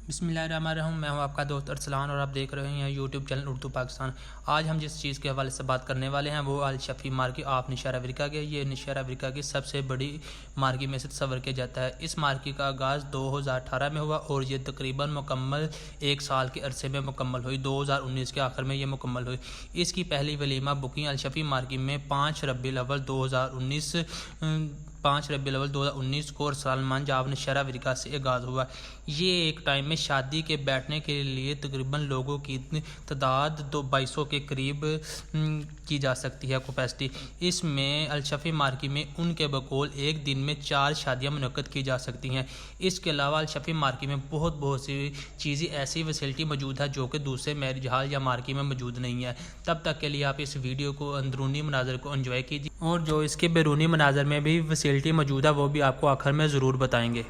बिस्मिल्लाहिर्रहमानिर्रहीम। मैं हूं आपका दोस्त अरसलान और आप देख रहे हैं यूट्यूब चैनल उर्दू पाकिस्तान। आज हम जिस चीज़ के हवाले से बात करने वाले हैं वो अल Shafi marquee of Nishar Africa के। ये निशार अफ्रीका की सबसे बड़ी मार्की में से तस्वर किया जाता है। इस मार्की का आगाज़ 2018 में हुआ और ये तकरीबन मुकम्मल 1 साल के अरसे में मुकम्मल हुई। 2019 के आखिर में ये मुकम्मल हुई। इसकी पहली वलीमा बुकिंग अल शफ़ी मार्की में 5 रबीउल अव्वल 2019 को सलमान जाव निशार अफ्रीका से आगाज़ हुआ। ये एक टाइम में शादी के बैठने के लिए तकरीबन लोगों की तादाद 200 के करीब की जा सकती है कैपेसिटी। इसमें अल शफ़ी मार्की में उनके बकौल एक दिन में 4 शादियाँ मुनक्कद की जा सकती हैं। इसके अलावा अल शफ़ी मार्की में बहुत सी चीज़ें ऐसी फैसिलिटी मौजूद है जो कि दूसरे मैरिज हॉल या मार्की में मौजूद नहीं है। तब तक के लिए आप इस वीडियो को अंदरूनी मनाजर को एंजॉय कीजिए और जो इसके बैरूनी मनाजर में भी फैसिलिटी मौजूद है वो भी आपको आखिर में ज़रूर बताएंगे।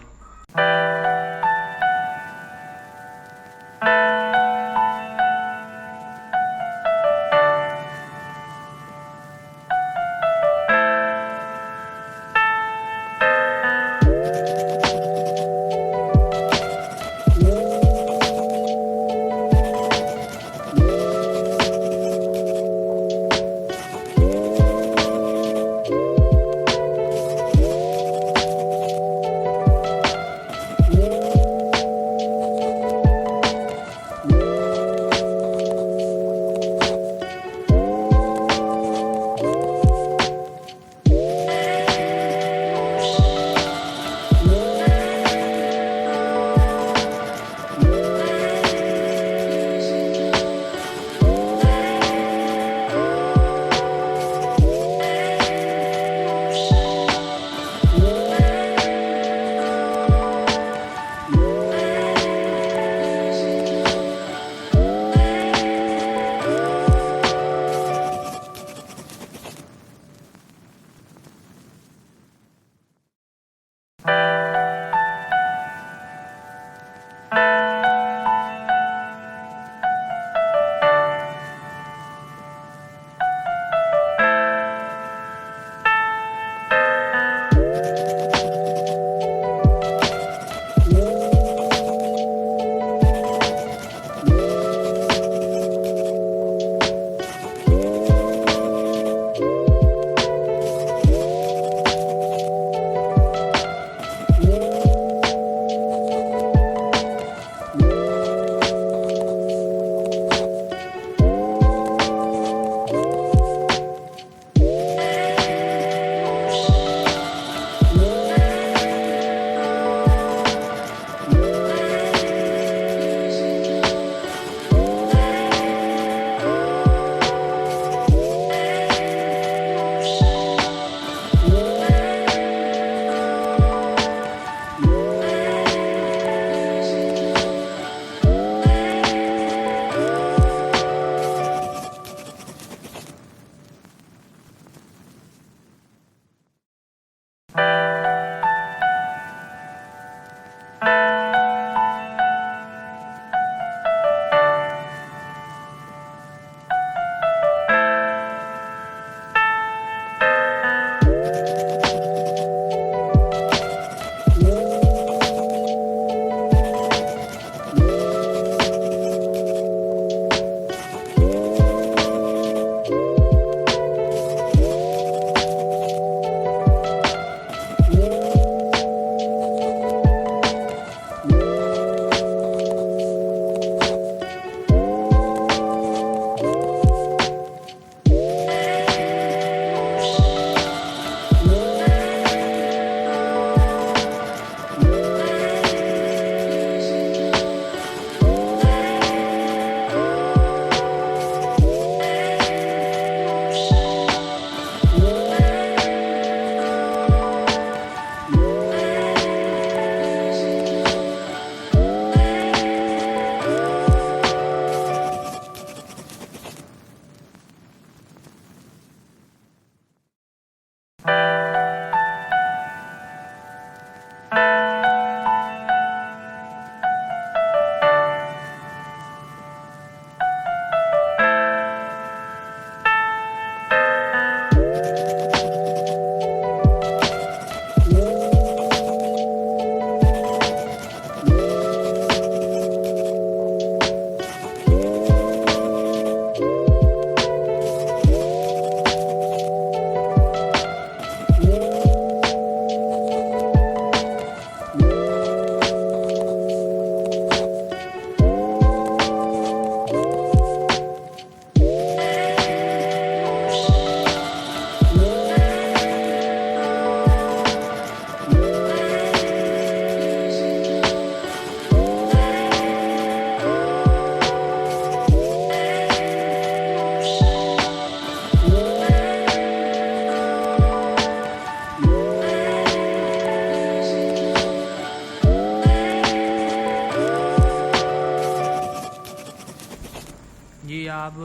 आप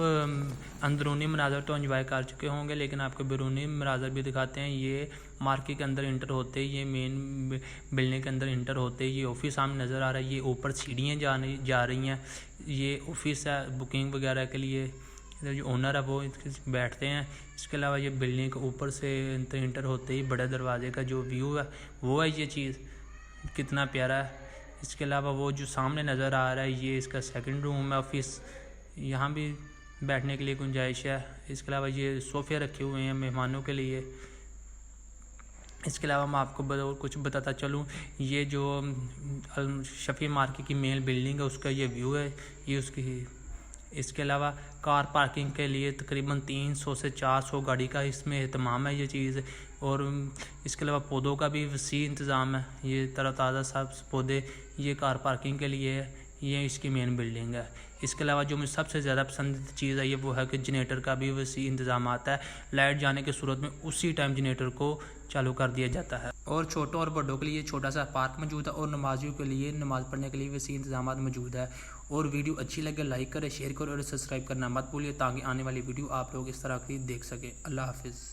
अंदरूनी मनाज़र तो एंजॉय कर चुके होंगे, लेकिन आपको बैरूनी मनाज़र भी दिखाते हैं। ये मार्केट के अंदर इंटर होते ही, ये मेन बिल्डिंग के अंदर इंटर होते ही ये ऑफिस सामने नज़र आ रहा है। ये ऊपर सीढ़ियाँ जा रही हैं, ये ऑफिस है बुकिंग वगैरह के लिए। इधर जो ओनर है वो बैठते हैं। इसके अलावा ये बिल्डिंग के ऊपर से इंटर होते ही बड़े दरवाजे का जो व्यू है वो है, ये चीज़ कितना प्यारा है। इसके अलावा वो जो सामने नज़र आ रहा है ये इसका सेकंड रूम है ऑफिस, यहाँ भी बैठने के लिए गुंजाइश है। इसके अलावा ये सोफ़े रखे हुए हैं मेहमानों के लिए। इसके अलावा मैं आपको कुछ बताता चलूँ, ये जो शफ़ी मार्केट की मेन बिल्डिंग है उसका ये व्यू है, ये उसकी। इसके अलावा कार पार्किंग के लिए तकरीबन 300 से 400 गाड़ी का इसमें एहतमाम है ये चीज़। और इसके अलावा पौधों का भी वसी इंतज़ाम है, ये तरोताज़ा सब पौधे ये कार पार्किंग के लिए है। ये इसकी मेन बिल्डिंग है। इसके अलावा जो मुझे सबसे ज़्यादा पसंद चीज़ है ये वो है कि जनरेटर का भी वसी इंतज़ाम आता है। लाइट जाने की सूरत में उसी टाइम जनरेटर को चालू कर दिया जाता है। और छोटों और बड़ों के लिए छोटा सा पार्क मौजूद है, और नमाजियों के लिए नमाज़ पढ़ने के लिए वसी इंतजाम मौजूद है। और वीडियो अच्छी लगे लाइक करें, शेयर करें और सब्सक्राइब करना मत भूलिए, ताकि आने वाली वीडियो आप लोग इस तरह की देख सकें। अल्लाह हाफिज़।